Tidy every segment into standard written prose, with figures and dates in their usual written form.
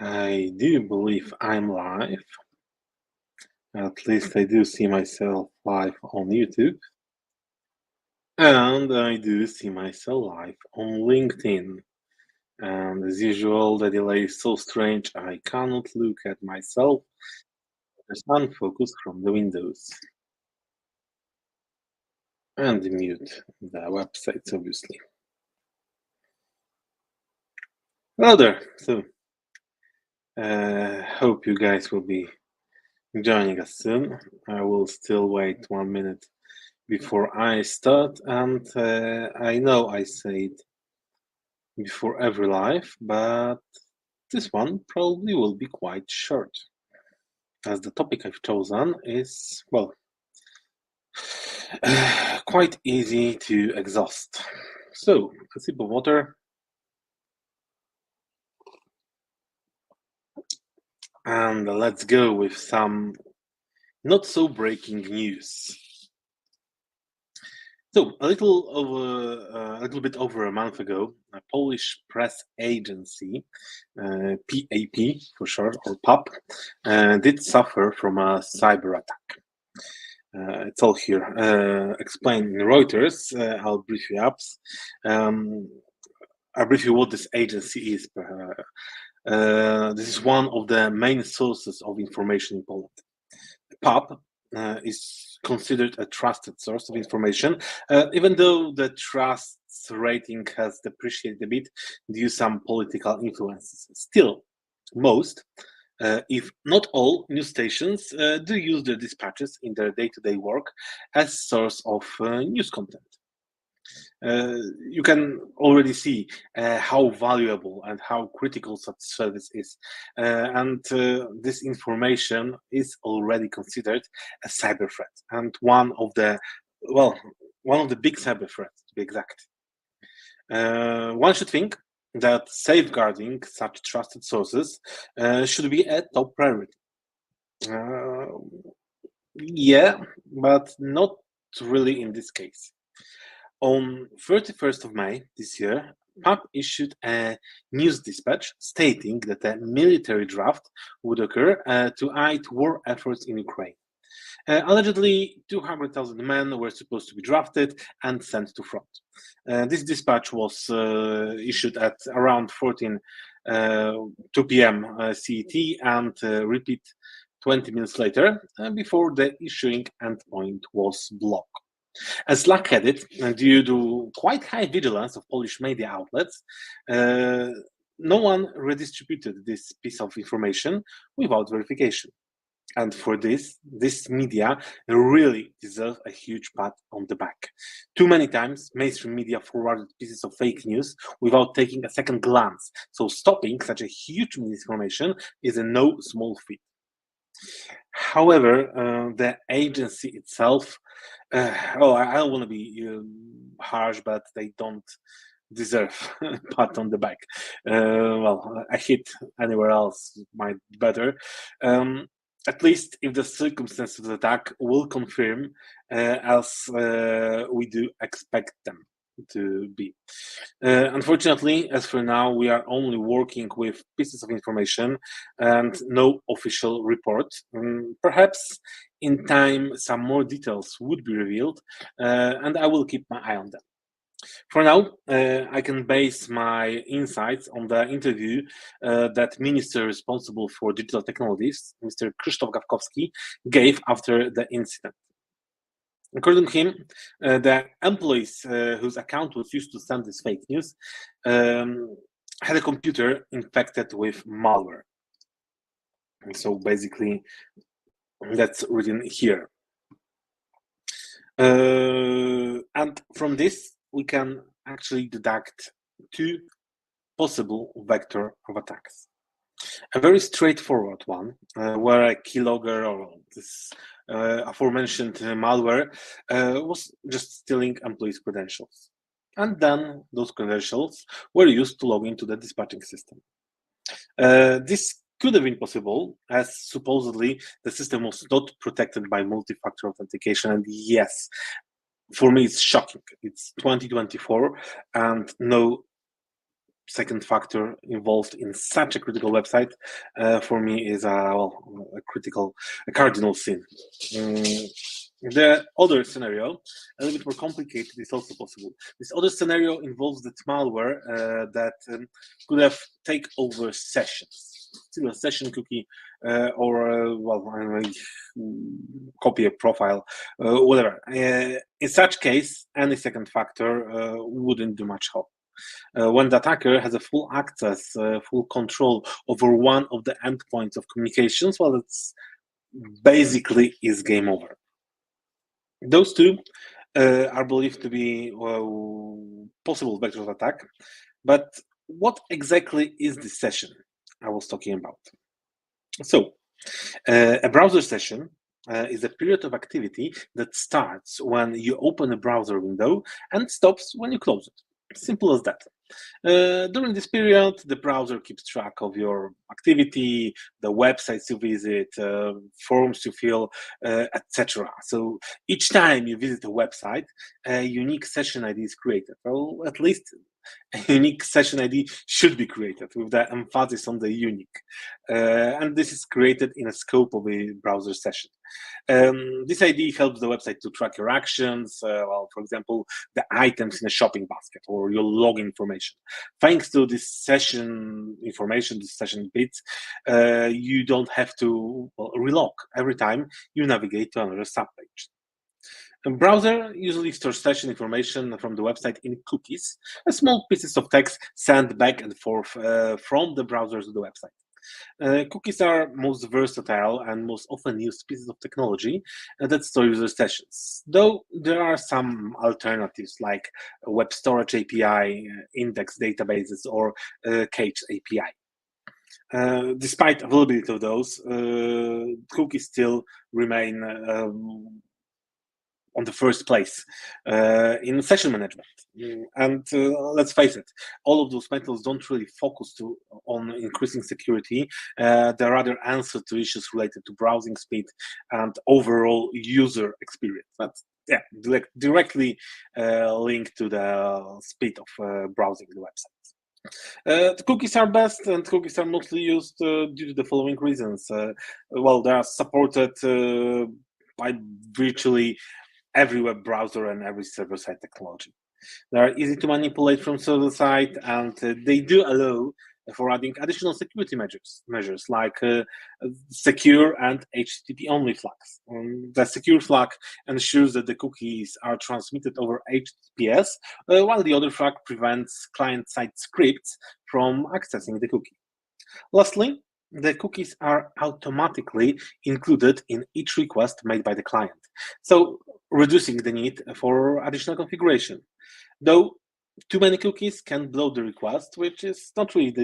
I do believe I'm live. At least I do see myself live on YouTube. And I do see myself live on LinkedIn. And as usual, the delay is so strange I cannot look at myself. It's unfocused from the windows. And mute the websites, obviously. Hello there. So, hope you guys will be joining us soon. I will still wait 1 minute before I start, and I know I say it before every live, but this one probably will be quite short, as the topic I've chosen is, well, quite easy to exhaust. So, a sip of water, and let's go with some not so breaking news. So, a little bit over a month ago, a Polish press agency, PAP for short, or PAP, did suffer from a cyber attack. It's all here explained in Reuters. I'll brief you up. I'll brief you what this agency is. This is one of the main sources of information in Poland. PAP is considered a trusted source of information, even though the trust rating has depreciated a bit due to some political influences. Still, most, if not all, news stations do use their dispatches in their day-to-day work as source of news content. You can already see how valuable and how critical such service is. And this information is already considered a cyber threat, and one of the big cyber threats, to be exact. One should think that safeguarding such trusted sources should be a top priority. Yeah, but not really in this case. On 31st of May this year, PAP issued a news dispatch stating that a military draft would occur to aid war efforts in Ukraine. Allegedly, 200,000 men were supposed to be drafted and sent to front. This dispatch was issued at around 2 p.m. CET and repeat 20 minutes later before the issuing endpoint was blocked. As luck had it, due to quite high vigilance of Polish media outlets, no one redistributed this piece of information without verification. And for this media really deserve a huge pat on the back. Too many times, mainstream media forwarded pieces of fake news without taking a second glance. So stopping such a huge misinformation is a no small feat. However, the agency itself, I don't want to be harsh, but they don't deserve a pat on the back. A hit anywhere else might be better. At least if the circumstances of the attack will confirm as we do expect them to be. Unfortunately, as for now, we are only working with pieces of information and no official report. Perhaps in time some more details would be revealed, and I will keep my eye on them. For now, I can base my insights on the interview that Minister responsible for digital technologies, Mr. Krzysztof Gawkowski, gave after the incident. According to him, the employees whose account was used to send this fake news had a computer infected with malware. And so basically, that's written here. And from this, we can actually deduct two possible vector of attacks. A very straightforward one, where a keylogger or this aforementioned malware was just stealing employees' credentials. And then those credentials were used to log into the dispatching system. This could have been possible, as supposedly the system was not protected by multi-factor authentication. And yes, for me, it's shocking. It's 2024, and no second factor involved in such a critical website for me is a cardinal sin. The other scenario, a little bit more complicated, is also possible. This other scenario involves that malware that could have take over sessions, still a session cookie, or copy a profile, whatever. In such case, any second factor wouldn't do much help. When the attacker has a full access, full control over one of the endpoints of communications, well, it's basically is game over. Those two are believed to be possible vectors of attack, but what exactly is this session I was talking about? So, a browser session is a period of activity that starts when you open a browser window and stops when you close it. Simple as that. During this period, the browser keeps track of your activity, the websites you visit, forms you fill, etc. So each time you visit a website, a unique session ID is created. Well, at least a unique session ID should be created with the emphasis on the unique. And this is created in a scope of a browser session. This ID helps the website to track your actions, for example, the items in a shopping basket or your log information. Thanks to this session information, this session bits, you don't have to relog every time you navigate to another subpage. A browser usually stores session information from the website in cookies, small pieces of text sent back and forth from the browser to the website. Cookies are most versatile and most often used pieces of technology that store user sessions, though there are some alternatives like web storage API, index databases, or cached API. Despite availability of those, cookies still remain on the first place in session management. And let's face it, all of those methods don't really focus on increasing security. They're rather answer to issues related to browsing speed and overall user experience. That's directly linked to the speed of browsing the website. The cookies are best, and cookies are mostly used due to the following reasons. They are supported by virtually every web browser and every server-side technology. They are easy to manipulate from server-side, and they do allow for adding additional security measures like secure and HTTP-only flags. The secure flag ensures that the cookies are transmitted over HTTPS, while the other flag prevents client-side scripts from accessing the cookie. Lastly, the cookies are automatically included in each request made by the client, so reducing the need for additional configuration. Though too many cookies can blow the request, which is not really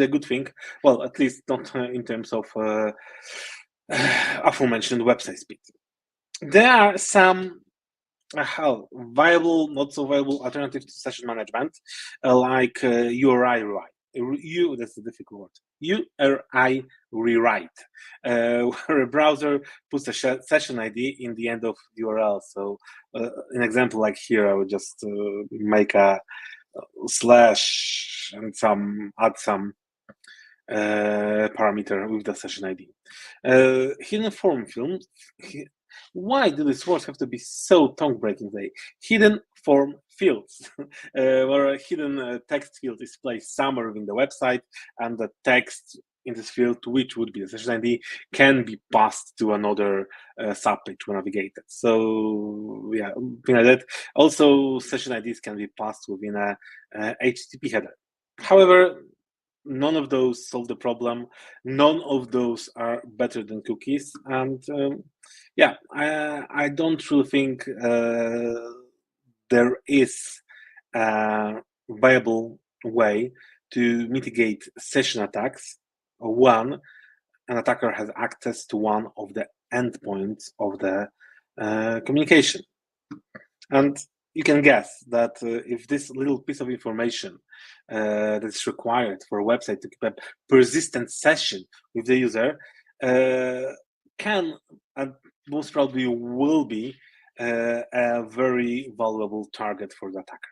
a good thing. Well, at least not in terms of aforementioned website speed. There are some viable, not so viable alternatives to session management, like URI rewrite. That's a difficult word. URI rewrite, where a browser puts a session ID in the end of the URL. So, an example like here, I would just make a slash and add some parameter with the session ID. Hidden form field. Why do these words have to be so tongue-breaking today? Hidden form fields, where a hidden text field is placed somewhere within the website, and the text in this field, which would be the session ID, can be passed to another subpage when navigated. So, like that. Also, session IDs can be passed within a HTTP header. However, none of those solve the problem. None of those are better than cookies, and I don't really think there is a viable way to mitigate session attacks. One, an attacker has access to one of the endpoints of the communication, and you can guess that if this little piece of information that's required for a website to keep a persistent session with the user can and most probably will be a very valuable target for the attacker.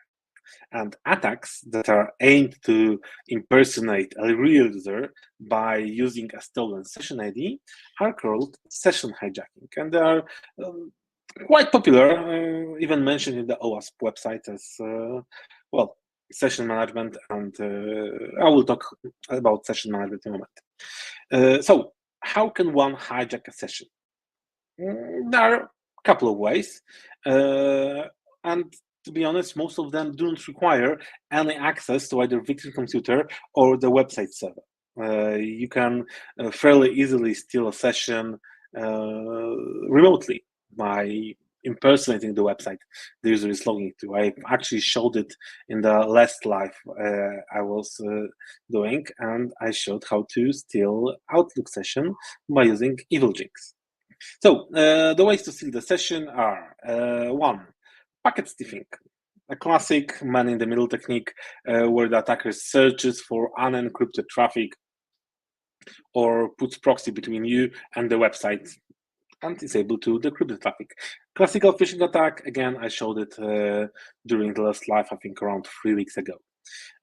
And attacks that are aimed to impersonate a real user by using a stolen session ID are called session hijacking. And they are quite popular, even mentioned in the OWASP website as, well, session management. And I will talk about session management in a moment. So how can one hijack a session? There are a couple of ways. And to be honest, most of them don't require any access to either victim computer or the website server. You can fairly easily steal a session remotely by impersonating the website the user is logging to. I actually showed it in the last live I was doing, and I showed how to steal Outlook session by using evil jinx. So the ways to steal the session are one, packet sniffing, a classic man-in-the-middle technique where the attacker searches for unencrypted traffic or puts proxy between you and the website and is able to decrypt the traffic. Classical phishing attack, again, I showed it during the last live, I think around 3 weeks ago.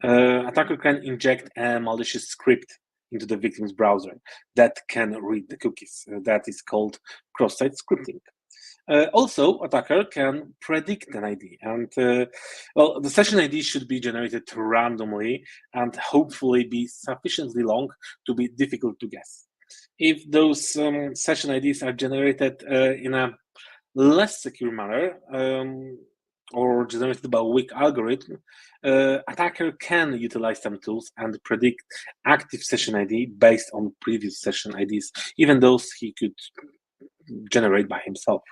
Attacker can inject a malicious script into the victim's browser that can read the cookies. That is called cross-site scripting. Also, attacker can predict an ID, and well, the session ID should be generated randomly and hopefully be sufficiently long to be difficult to guess. If those session IDs are generated in a less secure manner or generated by a weak algorithm, attacker can utilize some tools and predict active session ID based on previous session IDs, even those he could generate by himself.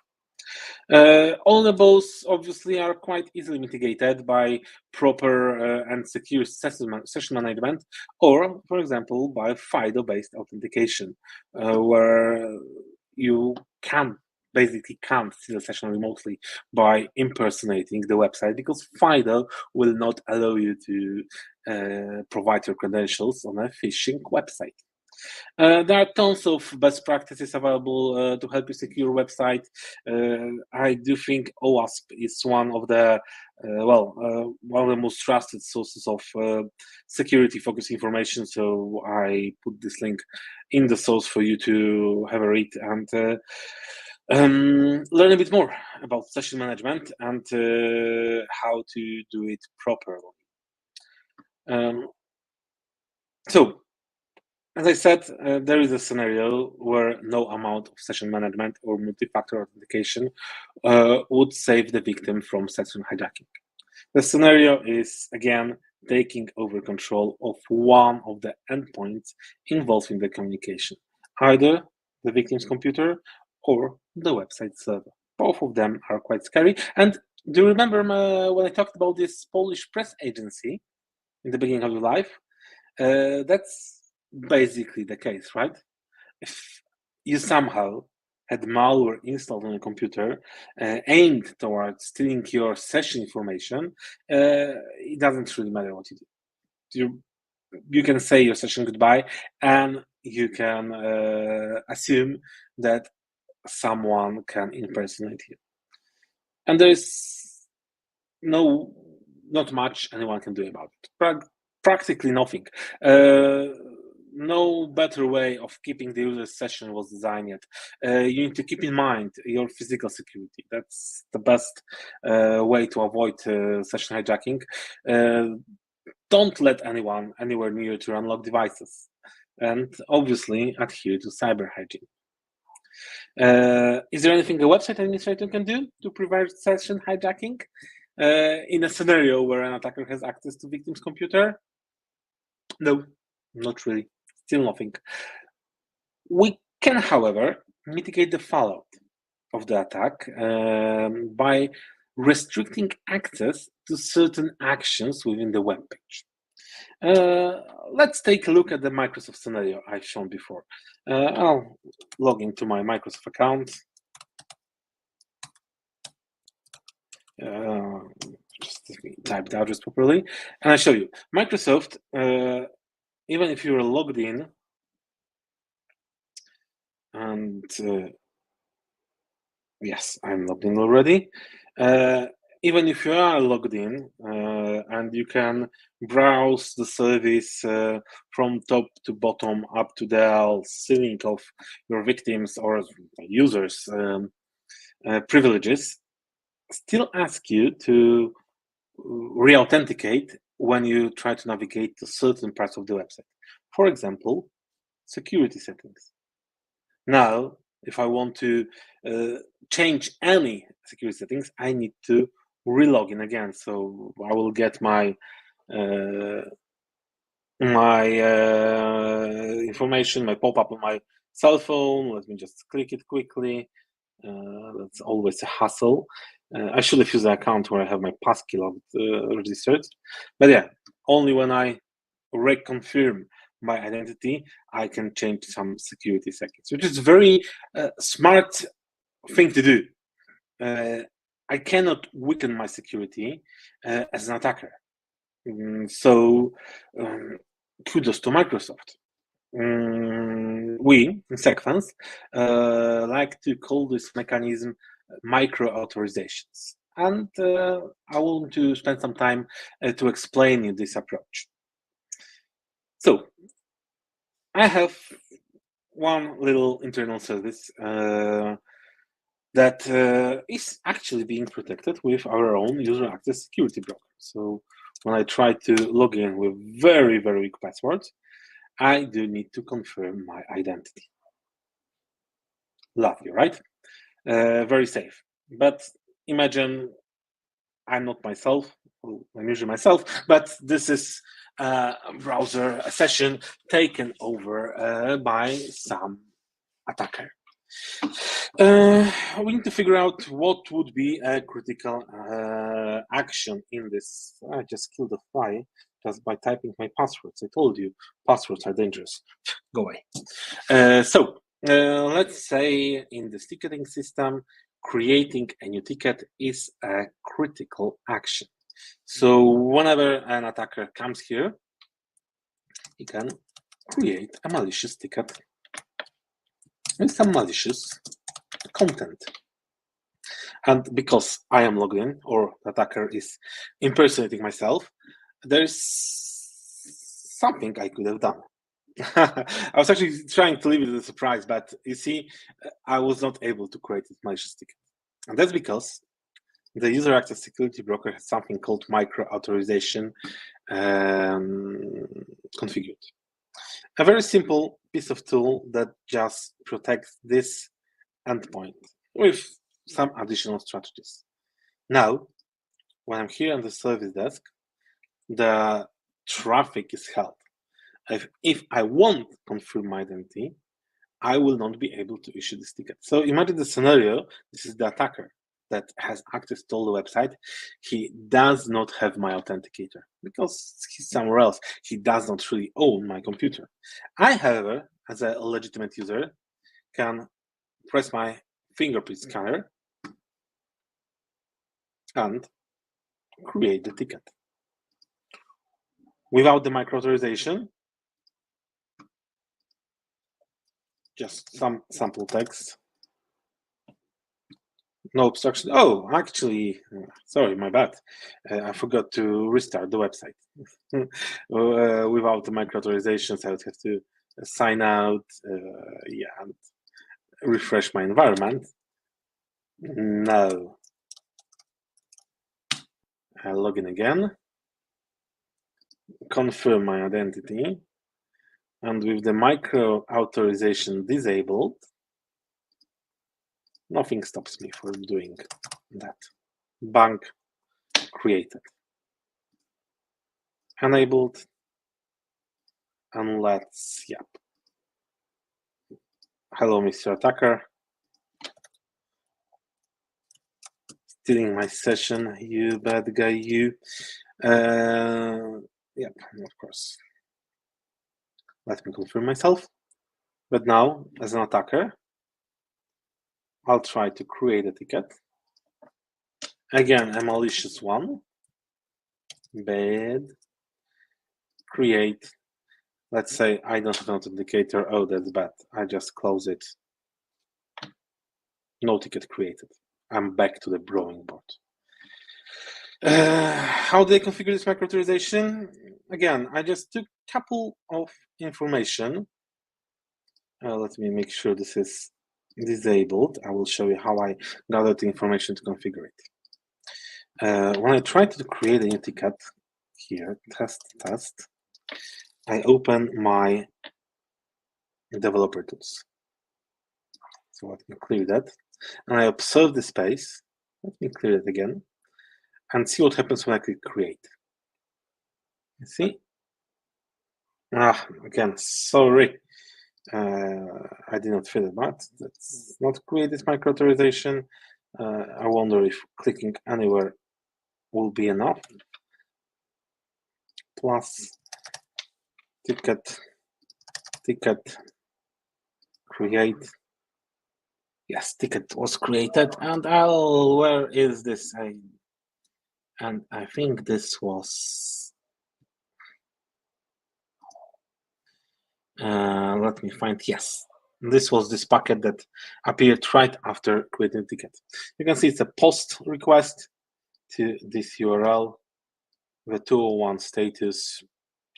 All of those obviously are quite easily mitigated by proper and secure session management, or, for example, by FIDO-based authentication, where you basically can't steal a session remotely by impersonating the website, because FIDO will not allow you to provide your credentials on a phishing website. There are tons of best practices available to help you secure your website. I do think OWASP is one of the one of the most trusted sources of security-focused information. So I put this link in the source for you to have a read and learn a bit more about session management and how to do it properly. So, as I said, there is a scenario where no amount of session management or multi-factor authentication would save the victim from session hijacking. The scenario is, again, taking over control of one of the endpoints involved in the communication, either the victim's computer or the website server. Both of them are quite scary. And do you remember when I talked about this Polish press agency in the beginning of the life? That's basically the case, right? If you somehow had malware installed on your computer aimed towards stealing your session information, it doesn't really matter what you do. You can say your session goodbye, and you can assume that someone can impersonate you. And there's not much anyone can do about it. Practically nothing. No better way of keeping the user's session was designed yet. You need to keep in mind your physical security. That's the best way to avoid session hijacking. Don't let anyone anywhere near you to unlock devices. And obviously adhere to cyber hygiene. Is there anything a website administrator can do to prevent session hijacking in a scenario where an attacker has access to victim's computer? No, not really. Still nothing. We can, however, mitigate the fallout of the attack by restricting access to certain actions within the web page. Let's take a look at the Microsoft scenario I've shown before. I'll log into my Microsoft account. Just let me type the address properly, and I show you. Microsoft, even if you're logged in, and yes, I'm logged in already. even if you are logged in and you can browse the service from top to bottom up to the ceiling of your victims or users' privileges, still ask you to re-authenticate when you try to navigate to certain parts of the website. For example, security settings. Now, if I want to change any security settings, I need to re-log in again. So I will get my information, my pop-up on my cell phone. Let me just click it quickly. That's always a hassle. I should have used an account where I have my passkey logged registered. But yeah, only when I reconfirm my identity, I can change some security settings, which is a very smart thing to do. I cannot weaken my security as an attacker. So kudos to Microsoft. We in Secfense like to call this mechanism microauthorizations, and I want to spend some time to explain you this approach. So I have one little internal service that is actually being protected with our own user access security broker. So when I try to log in with very, very weak passwords, I do need to confirm my identity. Lovely, right? Very safe. But imagine I'm not myself. Well, I'm usually myself, but this is a browser session taken over by some attacker. We need to figure out what would be a critical action in this. I just killed a fly just by typing my passwords. I told you, passwords are dangerous. Go away. So let's say in this ticketing system, creating a new ticket is a critical action. So whenever an attacker comes here, he can create a malicious ticket with some malicious content. And because I am logged in, or the attacker is impersonating myself, there's something I could have done. I was actually trying to leave it as a surprise, but you see, I was not able to create a malicious ticket. And that's because the user access security broker has something called micro-authorization configured. A very simple piece of tool that just protects this endpoint with some additional strategies. Now, when I'm here on the service desk, the traffic is held. If I won't confirm my identity, I will not be able to issue this ticket. So imagine the scenario, this is the attacker that has access to all the website. He does not have my authenticator because he's somewhere else. He does not really own my computer. I, however, as a legitimate user, can press my fingerprint scanner and create the ticket. Without the micro-authorization, just some sample text. No obstruction. Oh, actually, sorry, my bad. I forgot to restart the website. Without the micro-authorizations, I would have to sign out, and refresh my environment. No. I'll log in again, confirm my identity, and with the micro-authorization disabled, nothing stops me from doing that. Bank created. Enabled. And let's, hello, Mr. Attacker. Stealing my session, you bad guy, you. Of course. Let me confirm myself. But now, as an attacker, I'll try to create a ticket. Again, a malicious one. Bad. Create. Let's say I don't have an authenticator. Oh, that's bad. I just close it. No ticket created. I'm back to the drawing board. How do I configure this microauthorization? Again, I just took a couple of information. Let me make sure this is disabled. I will show you how I gathered the information to configure it. When I try to create a new ticket here, test, I open my developer tools. So let me clear that. And I observe the space. Let me clear it again and see what happens when I click create. You see? Again, sorry. I did not fill it, but let's not create this microauthorization. I wonder if clicking anywhere will be enough. Plus ticket create. Yes, ticket was created, and where is this? And I think this was. Let me find. Yes, this was this packet that appeared right after creating the ticket. You can see it's a post request to this URL, the 201 status,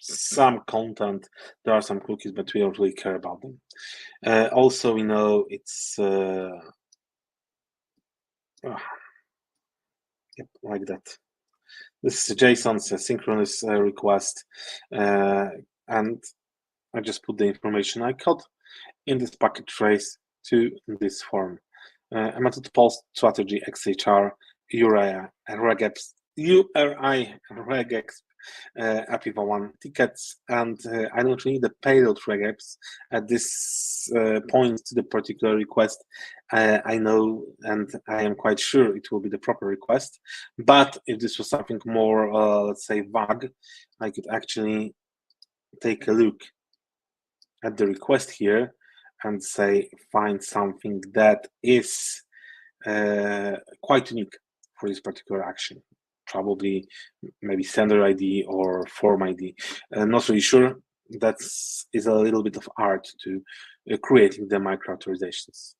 some content. There are some cookies, but we don't really care about them. Also, we know it's yep, like that. This is JSON's synchronous request, and I just put the information I got in this packet trace to this form. A method post strategy XHR URI regex APIVA1 tickets, and I don't need the payload regex at this point to the particular request. I know and I am quite sure it will be the proper request, but if this was something more, let's say, vague, I could actually take a look at the request here and say find something that is quite unique for this particular action. Probably maybe sender ID or form ID. Not really sure. That is a little bit of art to creating the microauthorizations.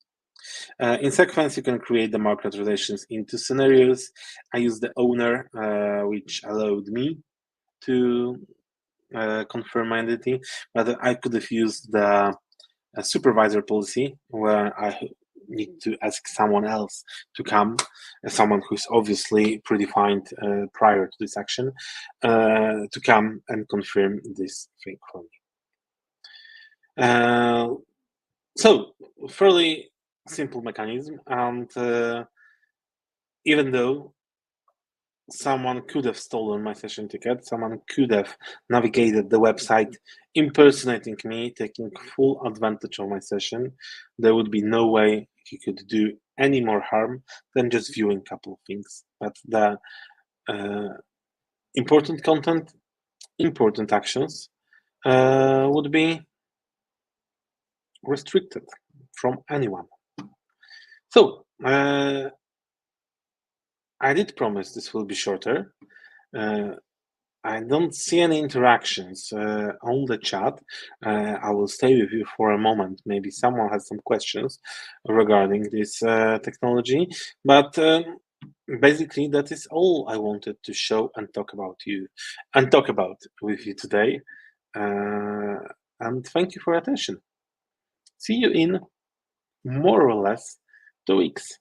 In Secfense, you can create the microauthorizations into scenarios. I use the owner, which allowed me to confirm my identity, but I could have used the supervisor policy where I need to ask someone else to come, someone who's obviously predefined prior to this action, to come and confirm this thing for me. So, fairly simple mechanism, and even though someone could have stolen my session ticket, someone could have navigated the website impersonating me, taking full advantage of my session, there would be no way he could do any more harm than just viewing a couple of things. But the important content, important actions would be restricted from anyone. So I did promise this will be shorter. I don't see any interactions on the chat. I will stay with you for a moment. Maybe someone has some questions regarding this technology, but basically that is all I wanted to show and talk about with you today. And thank you for your attention. See you in more or less 2 weeks.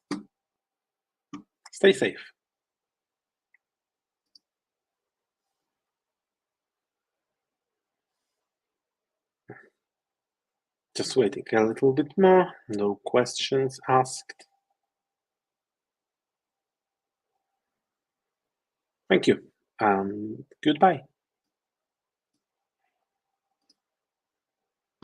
Stay safe. Just waiting a little bit more. No questions asked. Thank you and goodbye.